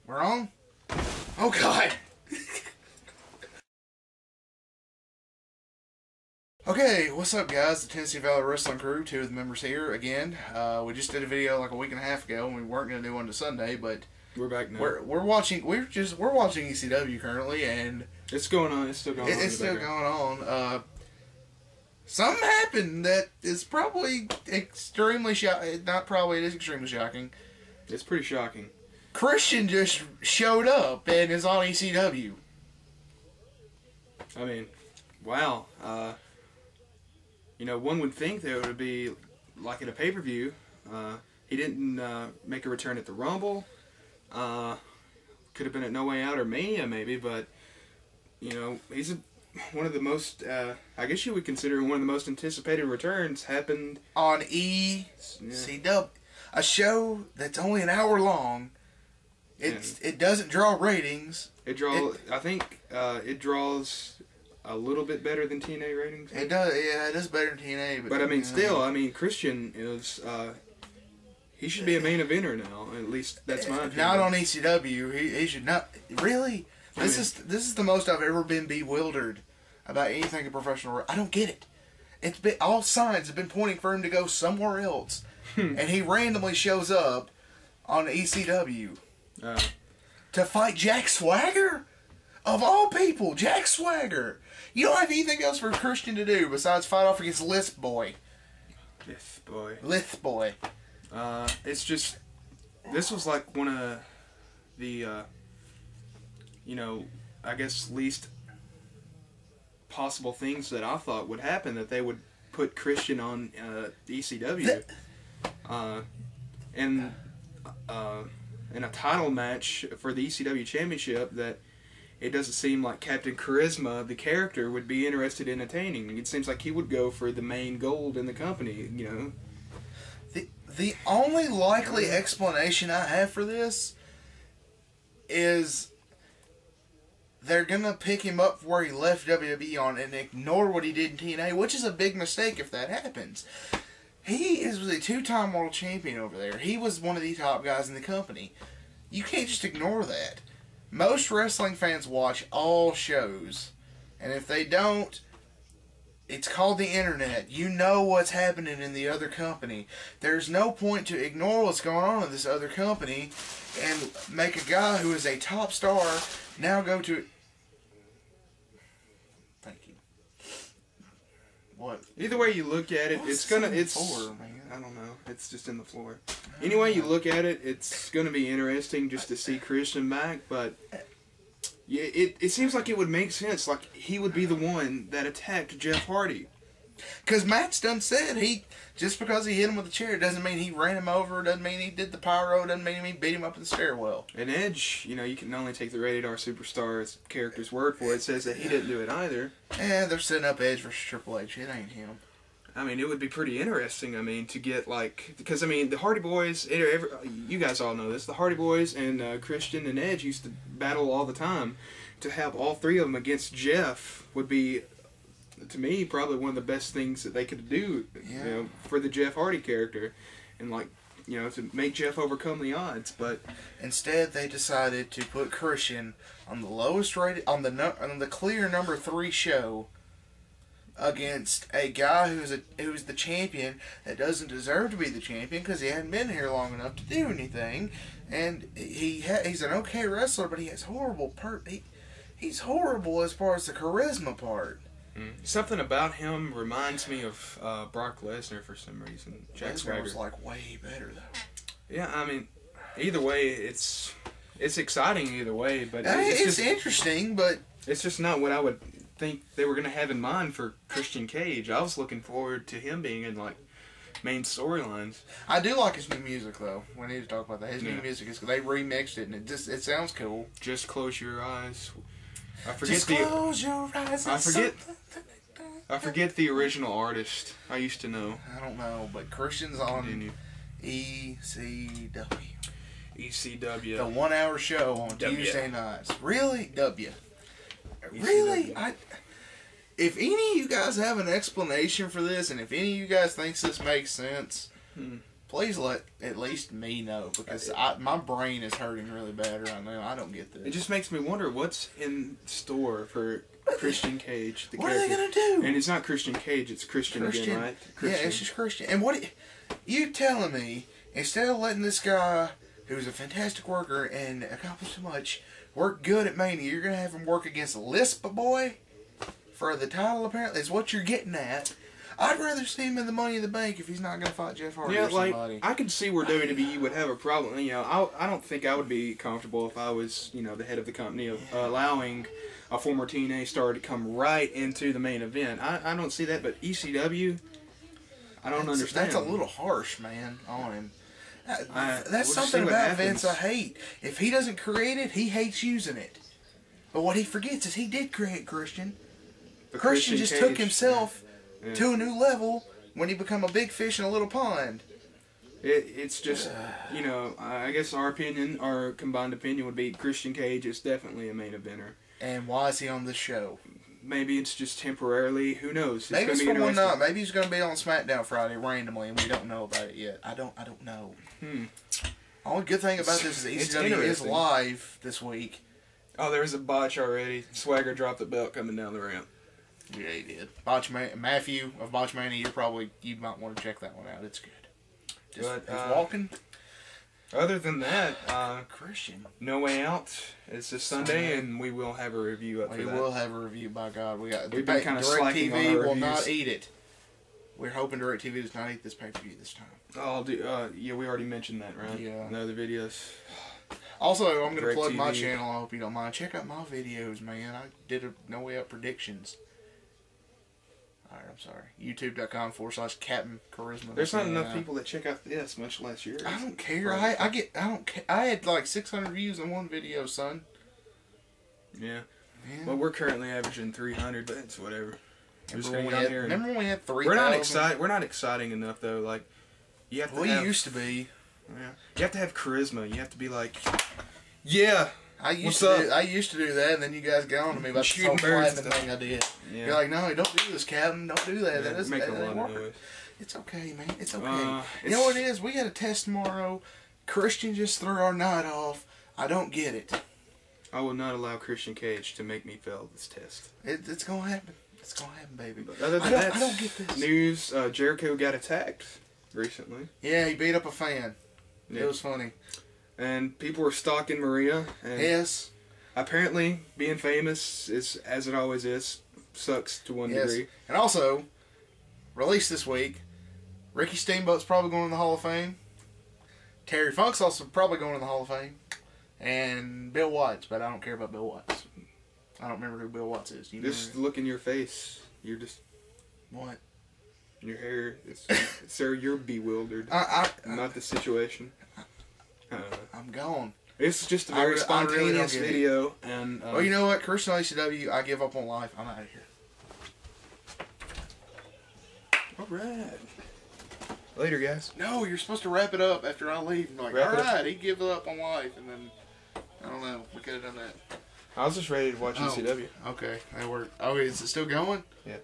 We're on? Oh, God. Okay, what's up, guys? The Tennessee Valley Wrestling Crew, two of the members here again. We just did a video like a week and a half ago, and we weren't going to do one to Sunday, but we're back now. We're watching ECW currently, and it's going on. It's still going on. It's still going on. Something happened that is probably extremely shocking. Not probably, it is extremely shocking. It's pretty shocking. Christian just showed up and is on ECW. I mean, wow. You know, one would think that it would be like at a pay-per-view. He didn't make a return at the Rumble. Could have been at No Way Out or Mania maybe, but you know, he's one of the most, I guess you would consider one of the most anticipated returns happened on ECW, a show that's only an hour long. It doesn't draw ratings. I think it draws a little bit better than TNA ratings. It does, yeah, it is better than TNA. But I mean, still, I mean, Christian is, he should be a main eventer now. At least that's my opinion. Not on ECW. He should not. Really? This is the most I've ever been bewildered about anything in professional. I don't get it. It's been, all signs have been pointing for him to go somewhere else, and he randomly shows up on ECW to fight Jack Swagger. Of all people, Jack Swagger. You don't have anything else for Christian to do besides fight off against Lisp Boy. Lisp Boy. It's just, this was like one of the, you know, I guess least possible things that I thought would happen, that they would put Christian on ECW. And in a title match for the ECW Championship that it doesn't seem like Captain Charisma, the character, would be interested in attaining. It seems like he would go for the main gold in the company, you know. The only likely explanation I have for this is they're going to pick him up where he left WWE on and ignore what he did in TNA, which is a big mistake if that happens. He was a two-time world champion over there. He was one of the top guys in the company. You can't just ignore that. Most wrestling fans watch all shows, and if they don't, it's called the internet. You know what's happening in the other company. There's no point to ignore what's going on in this other company and make a guy who is a top star now go to... Thank you. What? Either way you look at it, it's gonna... Floor, man? I don't know. It's just in the floor. Any way you look at it, it's going to be interesting just to see Christian back, but yeah, it seems like it would make sense. Like, he would be the one that attacked Jeff Hardy. Because Matt's done said, just because he hit him with a chair doesn't mean he ran him over, doesn't mean he did the pyro, doesn't mean he beat him up in the stairwell. And Edge, you know, you can only take the Rated R Superstar's character's word for it. It says that he didn't do it either. Yeah, they're setting up Edge versus Triple H. It ain't him. I mean, it would be pretty interesting, I mean, to get, like... Because, I mean, the Hardy Boys... you guys all know this. The Hardy Boys and Christian and Edge used to battle all the time. To have all three of them against Jeff would be, to me, probably one of the best things that they could do, you know, for the Jeff Hardy character. And, like, you know, to make Jeff overcome the odds, but... Instead, they decided to put Christian on the lowest rated... on the clear number 3 show... against a guy who's the champion that doesn't deserve to be the champion because he hadn't been here long enough to do anything, and he's an okay wrestler, but he has horrible he's horrible as far as the charisma part. Something about him reminds me of Brock Lesnar for some reason. Jack Swagger was like way better though. Yeah, I mean, either way, it's exciting either way, but it's just interesting, but it's just not what I would think they were going to have in mind for Christian Cage. I was looking forward to him being in, like, main storylines. I do like his new music, though. We need to talk about that. His new music is... They remixed it, and it sounds cool. Just Close Your Eyes. Close your eyes. I forget the original artist. I used to know. I don't know, but Christian's on ECW. ECW. The 1 hour show on Tuesday nights. Really? W. Really? If any of you guys have an explanation for this, and if any of you guys thinks this makes sense, Please let at least me know, because my brain is hurting really bad right now. I don't get this. It just makes me wonder what's in store for Christian Cage. What are they gonna do? And it's not Christian Cage; it's Christian again, right? Christian. Yeah, it's just Christian. And what you telling me? Instead of letting this guy, who's a fantastic worker and accomplished so much, work good at Mania, you're gonna have him work against Lisp Boy for the title? Apparently, is what you're getting at. I'd rather see him in the Money in the Bank if he's not going to fight Jeff Hardy or somebody. Like, I could see where WWE would have a problem. You know, I don't think I would be comfortable if I was, you know, the head of the company of allowing a former TNA star to come right into the main event. I don't see that, but ECW, I don't understand. That's a little harsh, man, on him. That's we'll something about Vince I hate. If he doesn't create it, he hates using it. But what he forgets is he did create Christian. Christian just took himself... Yeah. To a new level when he become a big fish in a little pond. It's just, you know, I guess our opinion, our combined opinion would be Christian Cage is definitely a main eventer. And why is he on this show? Maybe it's just temporarily. Who knows? Maybe it's for one night. Maybe he's going to be on SmackDown Friday randomly, and we don't know about it yet. I don't know. Only good thing about this is ECW is live this week. Oh, there's a botch already. Swagger dropped the belt coming down the ramp. Yeah, he did. Matthew of Botchmania, you might want to check that one out. It's good. Just walking. Other than that, Christian. No Way Out. It's this Sunday, and we will have a review up for that. We will have a review. By God, we've been kind of slacking on our will reviews. not eat it. We're hoping DirecTV does not eat this pay-per-view this time. Oh, yeah, we already mentioned that, right? Yeah. In the other videos. Also, I'm going to plug my channel. I hope you don't mind. Check out my videos, man. I did a No Way Out predictions. Alright, I'm sorry. YouTube.com/Captain Charisma. There's not enough people that check out this, much less yours. I don't care. I had like 600 views on one video, son. Yeah. Well, we're currently averaging 300, but it's whatever. Remember when we had 3,000? We're not exciting enough though. Like, you have to. Well, you used to be. Yeah. You have to have charisma. You have to be like, yeah. I used to do that, and then you guys got on to me about the whole platinum thing I did. Yeah. You're like, no, don't do this, Captain. Don't do that. Yeah, that make a lot of noise. It's okay, man. It's okay. You know what it is? We got a test tomorrow. Christian just threw our night off. I don't get it. I will not allow Christian Cage to make me fail this test. It's going to happen. It's going to happen, baby. But other than that, I don't get this. News, Jericho got attacked recently. Yeah, he beat up a fan. Yeah. It was funny. And people were stalking Maria. And yes. Apparently, being famous, is as it always is, sucks to one degree. And also, released this week, Ricky Steamboat's probably going to the Hall of Fame. Terry Funk's also probably going to the Hall of Fame. And Bill Watts, but I don't care about Bill Watts. I don't remember who Bill Watts is. Just look in your face. You're just... What? Your hair. Sir, you're bewildered. Not the situation. I'm gone. It's just a very spontaneous video. And well, you know what? Christian ECW, I give up on life. I'm out of here. Alright. Later, guys. No, you're supposed to wrap it up after I leave. I'm like, alright, he gives up on life. And then, I don't know. We could have done that. I was just ready to watch ECW. Okay, that worked. Oh, is it still going? Yeah.